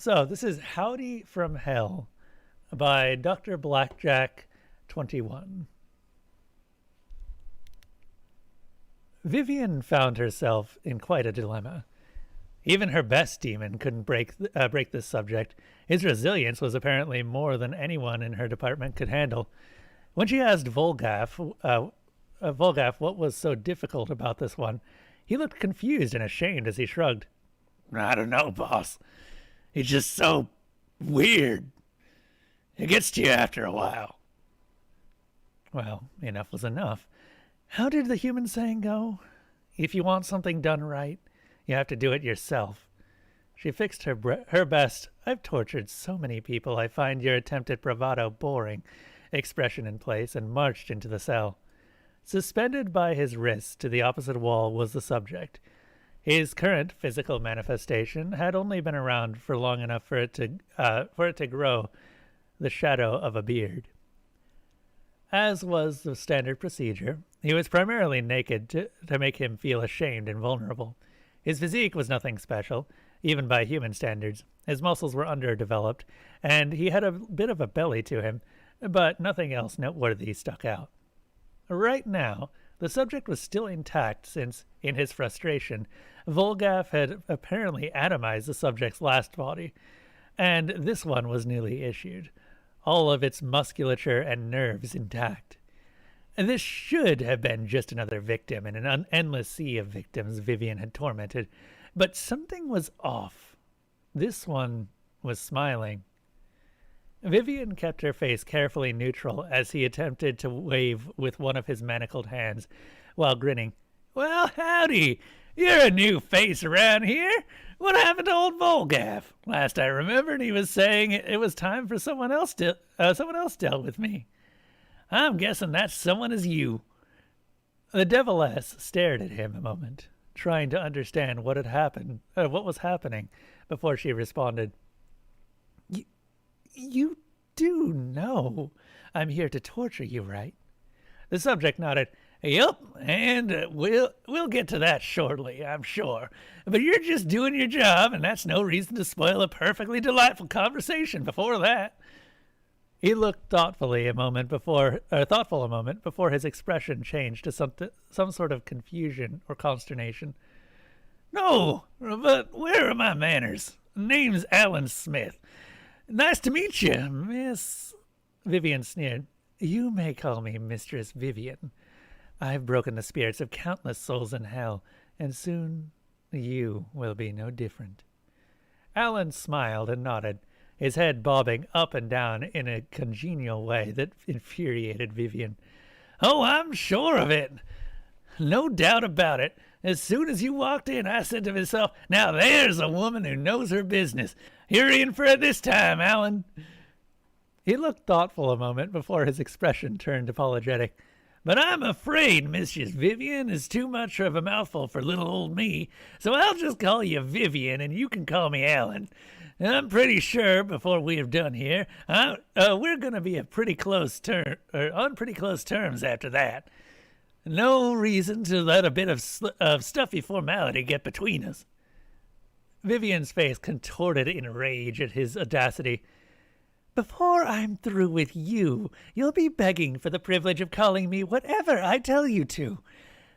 So this is Howdy from Hell by DrBlackJack21. Vivian found herself in quite a dilemma. Even her best demon couldn't break this subject. His resilience was apparently more than anyone in her department could handle. When she asked Volgaff what was so difficult about this one, he looked confused and ashamed as he shrugged. I don't know, boss. It's just so weird. It gets to you after a while. Well, enough was enough. How did the human saying go? If you want something done right, you have to do it yourself. She fixed her best, "I've tortured so many people I find your attempt at bravado boring," expression in place and marched into the cell. Suspended by his wrists to the opposite wall was the subject. His current physical manifestation had only been around for long enough for it to grow the shadow of a beard. As was the standard procedure, he was primarily naked to make him feel ashamed and vulnerable. His physique was nothing special, even by human standards. His muscles were underdeveloped, and he had a bit of a belly to him, but nothing else noteworthy stuck out. Right now, the subject was still intact since, in his frustration, Volgaff had apparently atomized the subject's last body, and this one was newly issued, all of its musculature and nerves intact. And this should have been just another victim in an endless sea of victims Vivian had tormented, but something was off. This one was smiling. Vivian kept her face carefully neutral as he attempted to wave with one of his manacled hands, while grinning. "Well, howdy! You're a new face around here. What happened to old Volgaff? Last I remembered, he was saying it was time for someone else dealt with me. I'm guessing that someone is you." The deviless stared at him a moment, trying to understand what was happening, before she responded. You do know I'm here to torture you, right? The subject nodded. "Yup, and we'll get to that shortly, I'm sure. But you're just doing your job, and that's no reason to spoil a perfectly delightful conversation before that." He looked thoughtful a moment before his expression changed to some sort of confusion or consternation. "No, but where are my manners? Name's Alan Smith. Nice to meet you, Miss..." Vivian sneered. "You may call me Mistress Vivian. I've broken the spirits of countless souls in hell, and soon you will be no different." Alan smiled and nodded, his head bobbing up and down in a congenial way that infuriated Vivian. "Oh, I'm sure of it. No doubt about it. As soon as you walked in, I said to myself, now there's a woman who knows her business. You're in for it this time, Alan." He looked thoughtful a moment before his expression turned apologetic. "But I'm afraid Mrs. Vivian is too much of a mouthful for little old me, so I'll just call you Vivian and you can call me Alan. I'm pretty sure before we have done here, we're going to be on pretty close terms after that. No reason to let a bit of stuffy formality get between us." Vivian's face contorted in rage at his audacity. "Before I'm through with you, you'll be begging for the privilege of calling me whatever I tell you to.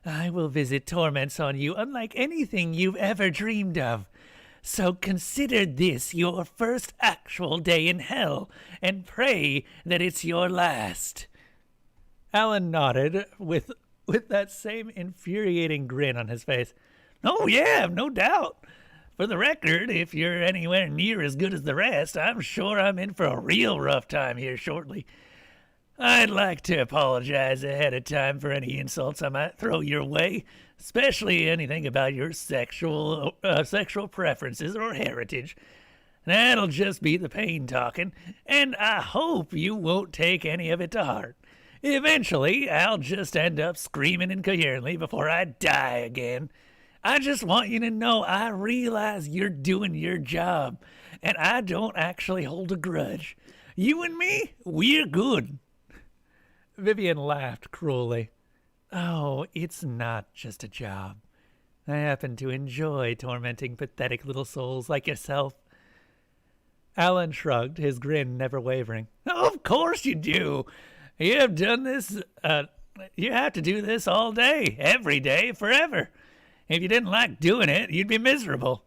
I will visit torments on you unlike anything you've ever dreamed of. So consider this your first actual day in hell, and pray that it's your last." Alan nodded with that same infuriating grin on his face. "Oh yeah, no doubt. For the record, if you're anywhere near as good as the rest, I'm sure I'm in for a real rough time here shortly. I'd like to apologize ahead of time for any insults I might throw your way, especially anything about your sexual preferences or heritage. That'll just be the pain talking, and I hope you won't take any of it to heart. Eventually, I'll just end up screaming incoherently before I die again. I just want you to know I realize you're doing your job, and I don't actually hold a grudge. You and me, we're good." Vivian laughed cruelly. "Oh, it's not just a job. I happen to enjoy tormenting pathetic little souls like yourself." Alan shrugged, his grin never wavering. Oh, of course you do. You have done this, you have to do this all day, every day, forever. If you didn't like doing it, you'd be miserable.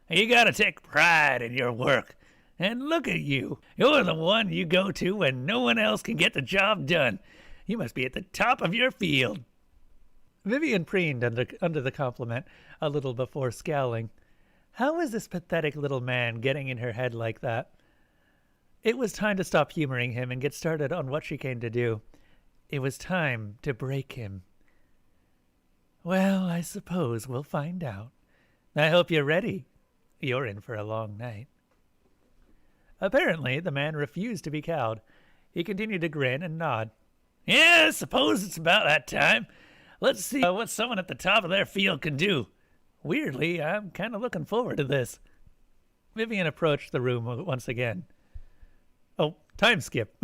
You gotta take pride in your work. And look at you. You're the one you go to when no one else can get the job done. You must be at the top of your field. Vivian preened under the compliment a little before scowling. How was this pathetic little man getting in her head like that? It was time to stop humoring him and get started on what she came to do. It was time to break him. Well, I suppose we'll find out. I hope you're ready. You're in for a long night. Apparently, the man refused to be cowed. He continued to grin and nod. Yeah, I suppose it's about that time. Let's see what someone at the top of their field can do. Weirdly, I'm kind of looking forward to this. Vivian approached the room once again. Oh, time skip.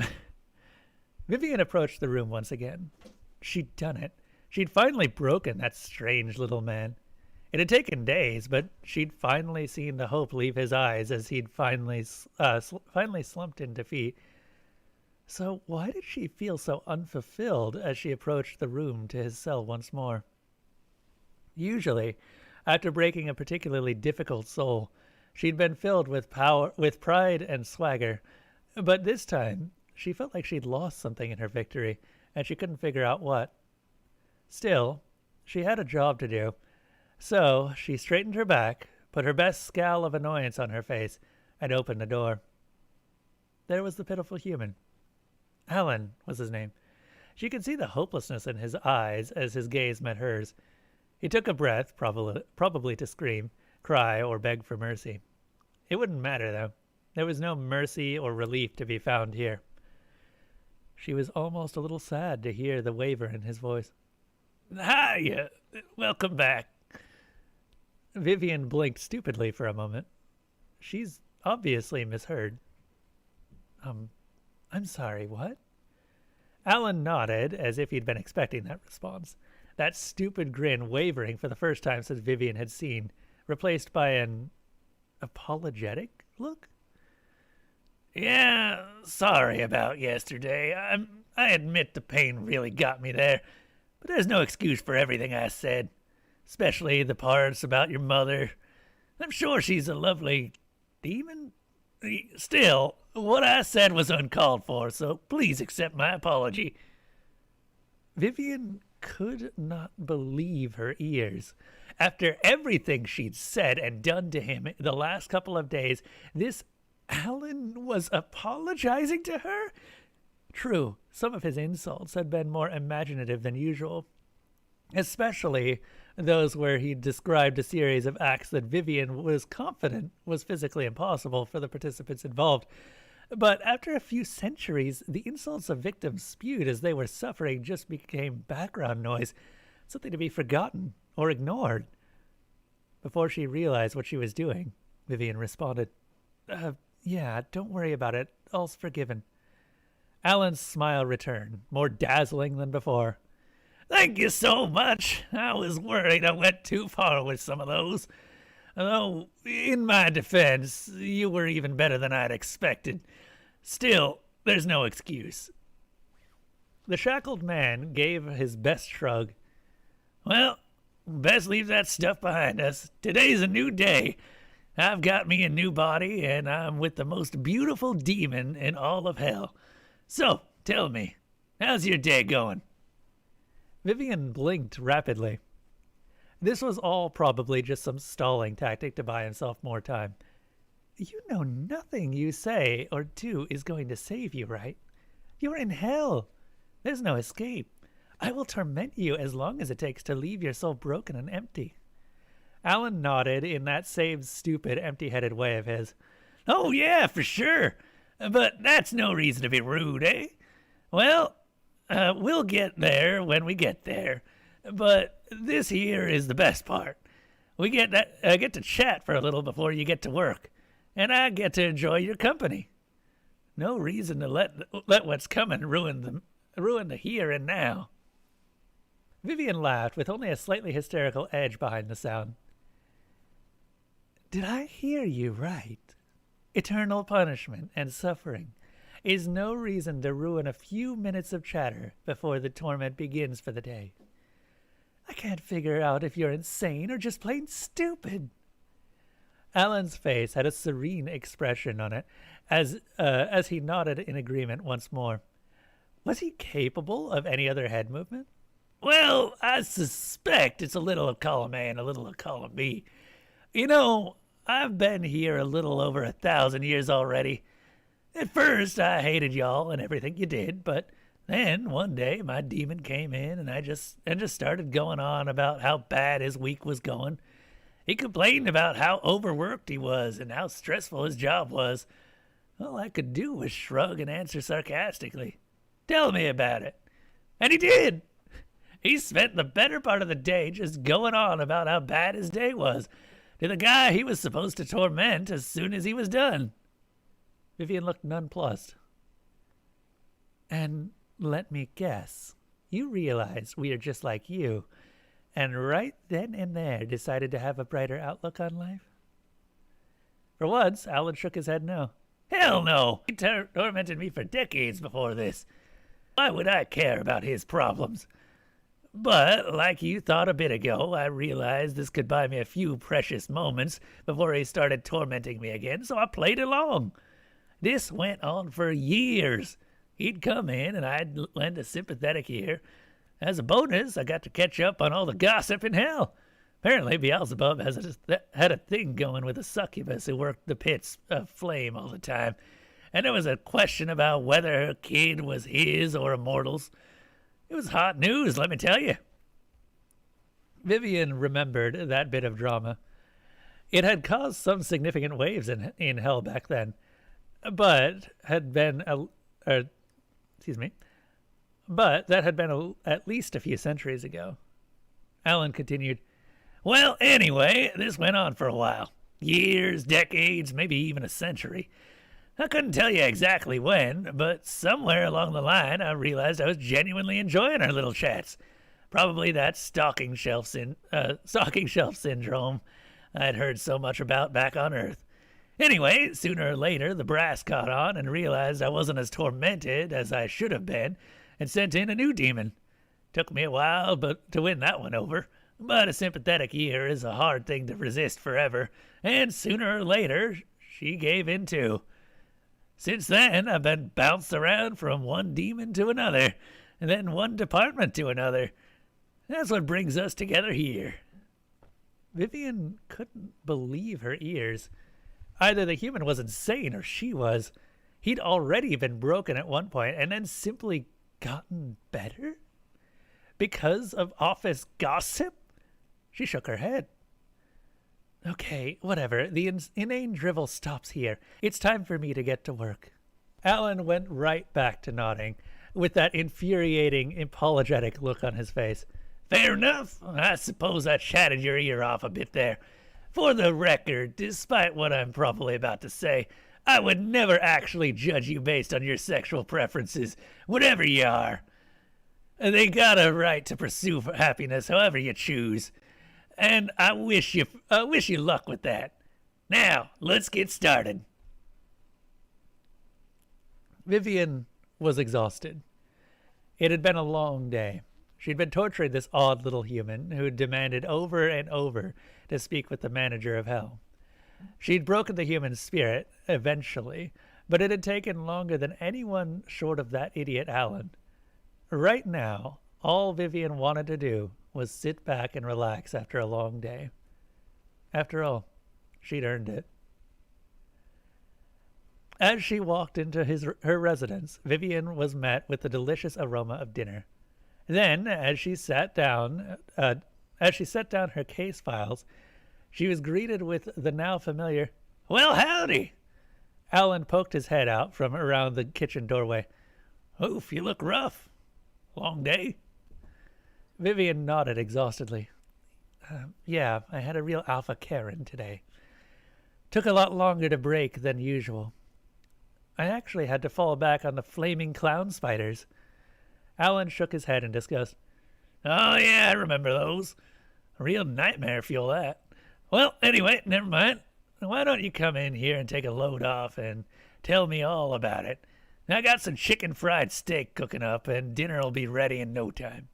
Vivian approached the room once again. She'd done it. She'd finally broken that strange little man. It had taken days, but she'd finally seen the hope leave his eyes as he'd finally slumped in defeat. So why did she feel so unfulfilled as she approached the room to his cell once more? Usually, after breaking a particularly difficult soul, she'd been filled with pride and swagger. But this time, she felt like she'd lost something in her victory, and she couldn't figure out what. Still, she had a job to do. So she straightened her back, put her best scowl of annoyance on her face, and opened the door. There was the pitiful human. Alan was his name. She could see the hopelessness in his eyes as his gaze met hers. He took a breath, probably to scream, cry, or beg for mercy. It wouldn't matter, though. There was no mercy or relief to be found here. She was almost a little sad to hear the waver in his voice. Hiya. Welcome back. Vivian blinked stupidly for a moment. She's obviously misheard. I'm sorry, what? Alan nodded as if he'd been expecting that response. That stupid grin wavering for the first time since Vivian had seen, replaced by an apologetic look. Yeah, sorry about yesterday. I admit the pain really got me there, but there's no excuse for everything I said, especially the parts about your mother. I'm sure she's a lovely demon. Still, what I said was uncalled for, so please accept my apology. Vivian could not believe her ears. After everything she'd said and done to him the last couple of days, this Alan was apologizing to her? True, some of his insults had been more imaginative than usual, especially those where he described a series of acts that Vivian was confident was physically impossible for the participants involved. But after a few centuries, the insults of victims spewed as they were suffering just became background noise, something to be forgotten or ignored. Before she realized what she was doing, Vivian responded, yeah, don't worry about it. All's forgiven. Alan's smile returned, more dazzling than before. Thank you so much. I was worried I went too far with some of those. Though, in my defense, you were even better than I'd expected. Still, there's no excuse. The shackled man gave his best shrug. Well, best leave that stuff behind us. Today's a new day. I've got me a new body, and I'm with the most beautiful demon in all of hell. So, tell me, how's your day going? Vivian blinked rapidly. This was all probably just some stalling tactic to buy himself more time. You know nothing you say or do is going to save you, right? You're in hell. There's no escape. I will torment you as long as it takes to leave your soul broken and empty. Alan nodded in that same stupid, empty-headed way of his. Oh, yeah, for sure. But that's no reason to be rude, eh? Well, we'll get there when we get there. But this here is the best part. We get to chat for a little before you get to work, and I get to enjoy your company. No reason to let what's coming ruin the here and now. Vivian laughed with only a slightly hysterical edge behind the sound. Did I hear you right? Eternal punishment and suffering is no reason to ruin a few minutes of chatter before the torment begins for the day. I can't figure out if you're insane or just plain stupid. Alan's face had a serene expression on it as he nodded in agreement once more. Was he capable of any other head movement? Well, I suspect it's a little of column A and a little of column B. You know, I've been here a little over 1,000 years already. At first, I hated y'all and everything you did, but then one day my demon came in and I just started going on about how bad his week was going. He complained about how overworked he was and how stressful his job was. All I could do was shrug and answer sarcastically, "Tell me about it." And he did. He spent the better part of the day just going on about how bad his day was to the guy he was supposed to torment as soon as he was done. Vivian looked nonplussed. And let me guess, you realized we are just like you, and right then and there decided to have a brighter outlook on life? For once, Alan shook his head no. Hell no! He tormented me for decades before this. Why would I care about his problems? But, like you thought a bit ago, I realized this could buy me a few precious moments before he started tormenting me again, so I played along. This went on for years. He'd come in and I'd lend a sympathetic ear. As a bonus, I got to catch up on all the gossip in hell. Apparently, Beelzebub had a thing going with a succubus who worked the pits of flame all the time. And there was a question about whether her kid was his or a mortal's. It was hot news, let me tell you. Vivian remembered that bit of drama. It had caused some significant waves in hell back then, but that had been at least a few centuries ago. Alan continued, Well, anyway, this went on for a while. Years, decades, maybe even a century. I couldn't tell you exactly when, but somewhere along the line I realized I was genuinely enjoying our little chats. Probably that stocking shelf syndrome I'd heard so much about back on Earth. Anyway, sooner or later the brass caught on and realized I wasn't as tormented as I should have been and sent in a new demon. Took me a while to win that one over, but a sympathetic ear is a hard thing to resist forever, and sooner or later she gave in too. Since then, I've been bounced around from one demon to another, and then one department to another. That's what brings us together here. Vivian couldn't believe her ears. Either the human was insane or she was. He'd already been broken at one point and then simply gotten better? Because of office gossip? She shook her head. Okay, whatever. The inane drivel stops here. It's time for me to get to work. Alan went right back to nodding, with that infuriating, apologetic look on his face. Fair enough. I suppose I chatted your ear off a bit there. For the record, despite what I'm probably about to say, I would never actually judge you based on your sexual preferences, whatever you are. They got a right to pursue happiness however you choose. And I wish you luck with that. Now, let's get started. Vivian was exhausted. It had been a long day. She'd been torturing this odd little human who demanded over and over to speak with the manager of hell. She'd broken the human spirit, eventually, but it had taken longer than anyone short of that idiot Alan. Right now, all Vivian wanted to do was sit back and relax after a long day. After all, she'd earned it. As she walked into her residence, Vivian was met with the delicious aroma of dinner. Then, as she set down her case files, she was greeted with the now familiar, "Well, howdy!" Alan poked his head out from around the kitchen doorway. "Oof, you look rough. Long day?" Vivian nodded exhaustedly. Yeah, I had a real alpha Karen today. Took a lot longer to break than usual. I actually had to fall back on the flaming clown spiders. Alan shook his head in disgust. "Oh, yeah, I remember those. A real nightmare fuel, that. Well, anyway, never mind. why don't you come in here and take a load off and tell me all about it? I got some chicken fried steak cooking up, and dinner'll be ready in no time.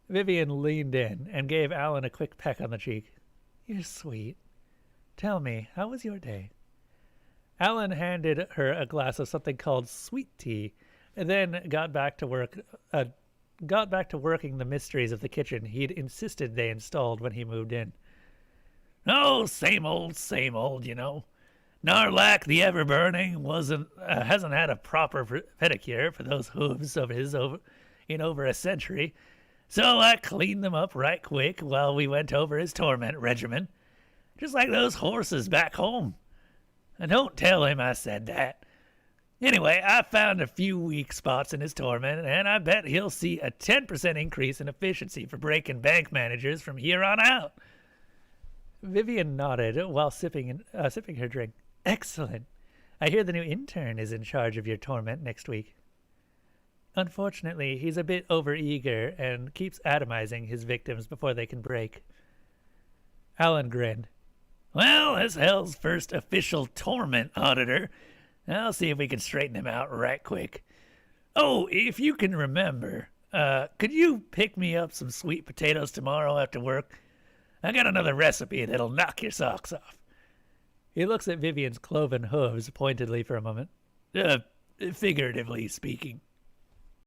Vivian leaned in and gave Alan a quick peck on the cheek. You're sweet. Tell me, how was your day? Alan handed her a glass of something called sweet tea, and then got back to working the mysteries of the kitchen he'd insisted they installed when he moved in. Oh, same old, you know. Narlac the Ever-Burning hasn't had a proper pedicure for those hooves of his in over a century, so I cleaned them up right quick while we went over his torment regimen, just like those horses back home. And don't tell him I said that. Anyway, I found a few weak spots in his torment, and I bet he'll see a 10% increase in efficiency for breaking bank managers from here on out. Vivian nodded while sipping her drink. Excellent. I hear the new intern is in charge of your torment next week. Unfortunately, he's a bit overeager and keeps atomizing his victims before they can break. Alan grinned. Well, as hell's first official torment auditor, I'll see if we can straighten him out right quick. Oh, if you can remember, could you pick me up some sweet potatoes tomorrow after work? I got another recipe that'll knock your socks off. He looks at Vivian's cloven hooves pointedly for a moment. Figuratively speaking.